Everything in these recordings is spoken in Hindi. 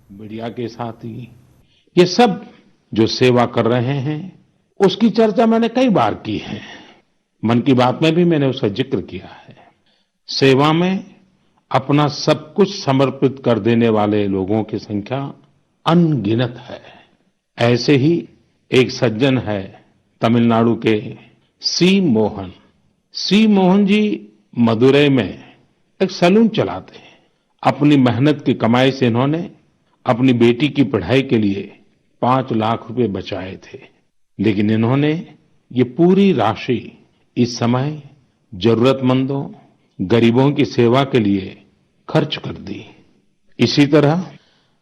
मीडिया के साथी, ये सब जो सेवा कर रहे हैं, उसकी चर्चा मैंने कई बार की है। मन की बात में भी मैंने उसका जिक्र किया है। सेवा में अपना सब कुछ समर्पित कर देने वाले लोगों की संख्या अनगिनत है। ऐसे ही एक सज्जन है तमिलनाडु के सी मोहन। सी मोहन जी मदुरै में एक सैलून चलाते हैं। अपनी मेहनत की कमाई से इन्होंने अपनी बेटी की पढ़ाई के लिए 5 लाख रुपए बचाए थे, लेकिन इन्होंने ये पूरी राशि इस समय जरूरतमंदों, गरीबों की सेवा के लिए खर्च कर दी। इसी तरह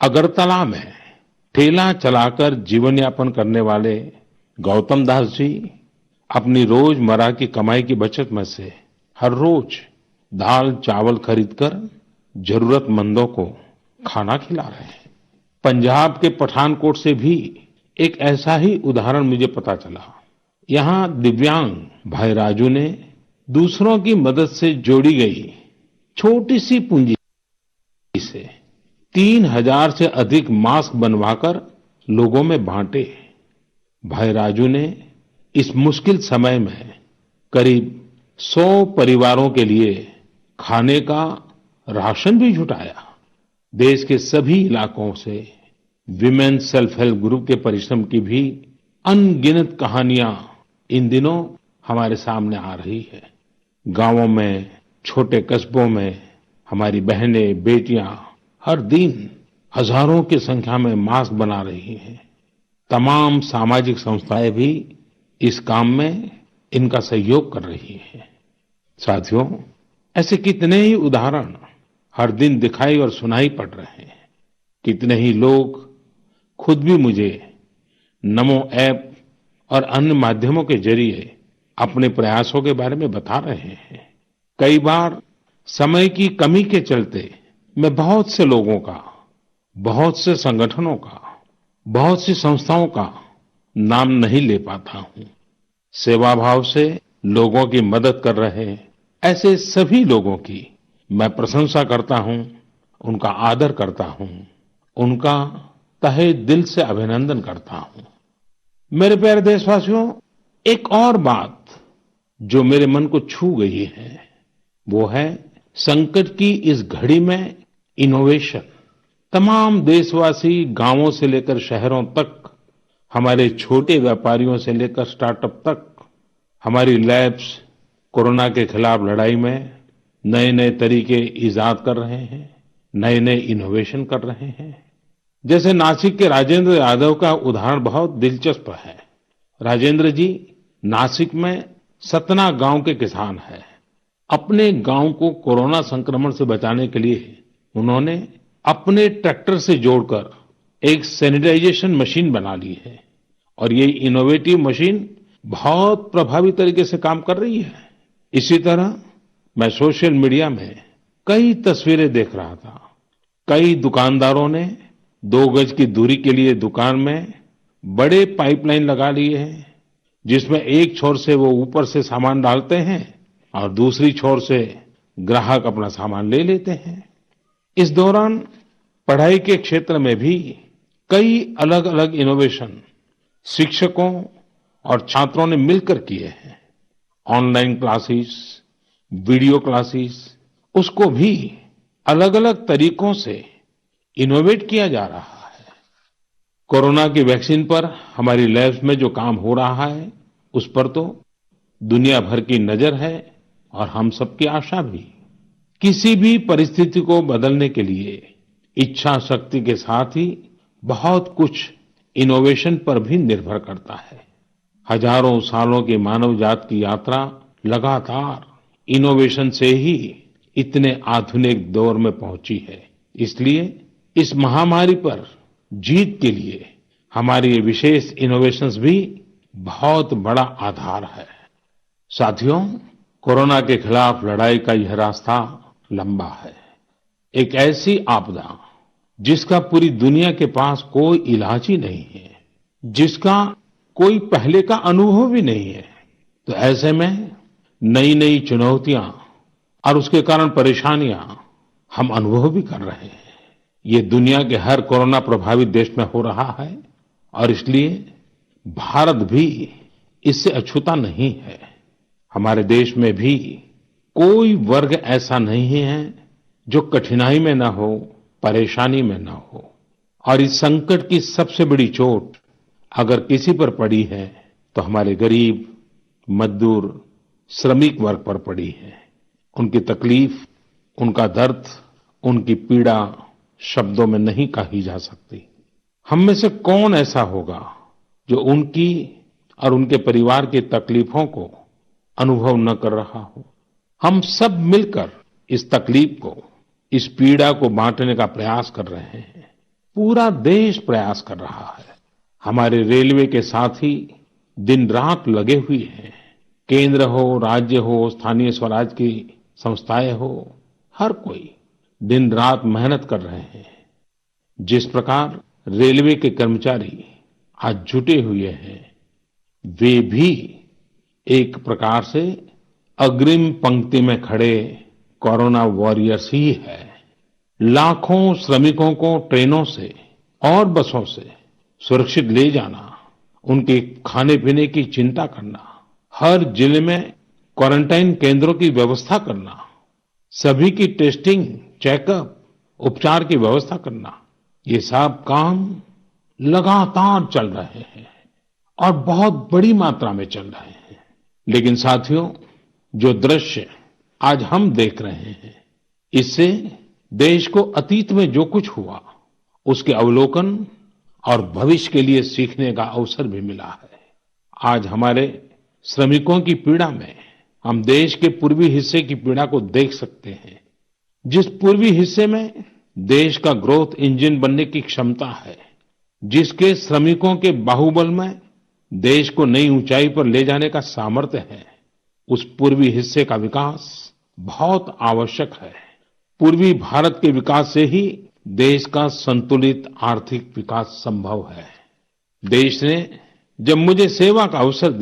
अगरतला में ठेला चलाकर जीवन यापन करने वाले गौतम दास जी अपनी रोजमर्रा की कमाई की बचत में से हर रोज दाल चावल खरीदकर जरूरतमंदों को खाना खिला रहे हैं। पंजाब के पठानकोट से भी एक ऐसा ही उदाहरण मुझे पता चला। यहाँ दिव्यांग भाई राजू ने दूसरों की मदद से जोड़ी गई छोटी सी पूंजी से 3,000 से अधिक मास्क बनवाकर लोगों में बांटे। भाई राजू ने इस मुश्किल समय में करीब 100 परिवारों के लिए खाने का राशन भी जुटाया। देश के सभी इलाकों से विमेन सेल्फ हेल्प ग्रुप के परिश्रम की भी अनगिनत कहानियां इन दिनों हमारे सामने आ रही है। गांवों में, छोटे कस्बों में हमारी बहनें, बेटियां हर दिन हजारों की संख्या में मास्क बना रही हैं। तमाम सामाजिक संस्थाएं भी इस काम में इनका सहयोग कर रही हैं। साथियों, ऐसे कितने ही उदाहरण हर दिन दिखाई और सुनाई पड़ रहे हैं। कितने ही लोग खुद भी मुझे नमो ऐप और अन्य माध्यमों के जरिए अपने प्रयासों के बारे में बता रहे हैं। कई बार समय की कमी के चलते मैं बहुत से लोगों का, बहुत से संगठनों का, बहुत सी संस्थाओं का नाम नहीं ले पाता हूं। सेवा भाव से लोगों की मदद कर रहे ऐसे सभी लोगों की मैं प्रशंसा करता हूं, उनका आदर करता हूं, उनका तहे दिल से अभिनंदन करता हूं। मेरे प्यारे देशवासियों, एक और बात जो मेरे मन को छू गई है, वो है संकट की इस घड़ी में इनोवेशन। तमाम देशवासी गांवों से लेकर शहरों तक, हमारे छोटे व्यापारियों से लेकर स्टार्टअप तक, हमारी लैब्स कोरोना के खिलाफ लड़ाई में नए नए तरीके इजाद कर रहे हैं, नए नए इनोवेशन कर रहे हैं। जैसे नासिक के राजेंद्र यादव का उदाहरण बहुत दिलचस्प है। राजेंद्र जी नासिक में सतना गांव के किसान हैं। अपने गांव को कोरोना संक्रमण से बचाने के लिए उन्होंने अपने ट्रैक्टर से जोड़कर एक सैनिटाइजेशन मशीन बना ली है और ये इनोवेटिव मशीन बहुत प्रभावी तरीके से काम कर रही है। इसी तरह मैं सोशल मीडिया में कई तस्वीरें देख रहा था। कई दुकानदारों ने 2 गज की दूरी के लिए दुकान में बड़े पाइपलाइन लगा लिए हैं, जिसमें एक छोर से वो ऊपर से सामान डालते हैं और दूसरी छोर से ग्राहक अपना सामान ले लेते हैं। इस दौरान पढ़ाई के क्षेत्र में भी कई अलग अलग इनोवेशन शिक्षकों और छात्रों ने मिलकर किए हैं। ऑनलाइन क्लासेस, वीडियो क्लासेस, उसको भी अलग अलग तरीकों से इनोवेट किया जा रहा है। कोरोना की वैक्सीन पर हमारी लैब्स में जो काम हो रहा है, उस पर तो दुनिया भर की नजर है और हम सबकी आशा भी। किसी भी परिस्थिति को बदलने के लिए इच्छा शक्ति के साथ ही बहुत कुछ इनोवेशन पर भी निर्भर करता है। हजारों सालों की मानव जात की यात्रा लगातार इनोवेशन से ही इतने आधुनिक दौर में पहुंची है। इसलिए इस महामारी पर जीत के लिए हमारी ये विशेष इनोवेशंस भी बहुत बड़ा आधार है। साथियों, कोरोना के खिलाफ लड़ाई का यह रास्ता लंबा है। एक ऐसी आपदा जिसका पूरी दुनिया के पास कोई इलाज ही नहीं है, जिसका कोई पहले का अनुभव भी नहीं है, तो ऐसे में नई नई चुनौतियां और उसके कारण परेशानियां हम अनुभव भी कर रहे हैं। ये दुनिया के हर कोरोना प्रभावित देश में हो रहा है और इसलिए भारत भी इससे अछूता नहीं है। हमारे देश में भी कोई वर्ग ऐसा नहीं है जो कठिनाई में न हो, परेशानी में न हो। और इस संकट की सबसे बड़ी चोट अगर किसी पर पड़ी है तो हमारे गरीब, मजदूर, श्रमिक वर्ग पर पड़ी है। उनकी तकलीफ, उनका दर्द, उनकी पीड़ा शब्दों में नहीं कही जा सकती। हम में से कौन ऐसा होगा जो उनकी और उनके परिवार की तकलीफों को अनुभव न कर रहा हो। हम सब मिलकर इस तकलीफ को, इस पीड़ा को बांटने का प्रयास कर रहे हैं। पूरा देश प्रयास कर रहा है। हमारे रेलवे के साथी दिन रात लगे हुए हैं। केंद्र हो, राज्य हो, स्थानीय स्वराज की संस्थाएं हो, हर कोई दिन रात मेहनत कर रहे हैं। जिस प्रकार रेलवे के कर्मचारी आज जुटे हुए हैं, वे भी एक प्रकार से अग्रिम पंक्ति में खड़े कोरोना वॉरियर्स ही है। लाखों श्रमिकों को ट्रेनों से और बसों से सुरक्षित ले जाना, उनके खाने पीने की चिंता करना, हर जिले में क्वारंटाइन केंद्रों की व्यवस्था करना, सभी की टेस्टिंग, चेकअप, उपचार की व्यवस्था करना, ये सब काम लगातार चल रहे हैं और बहुत बड़ी मात्रा में चल रहे हैं। लेकिन साथियों, जो दृश्य आज हम देख रहे हैं, इससे देश को अतीत में जो कुछ हुआ उसके अवलोकन और भविष्य के लिए सीखने का अवसर भी मिला है। आज हमारे श्रमिकों की पीड़ा में हम देश के पूर्वी हिस्से की पीड़ा को देख सकते हैं। जिस पूर्वी हिस्से में देश का ग्रोथ इंजन बनने की क्षमता है, जिसके श्रमिकों के बाहुबल में देश को नई ऊंचाई पर ले जाने का सामर्थ्य है, उस पूर्वी हिस्से का विकास बहुत आवश्यक है। पूर्वी भारत के विकास से ही देश का संतुलित आर्थिक विकास संभव है। देश ने जब मुझे सेवा का अवसर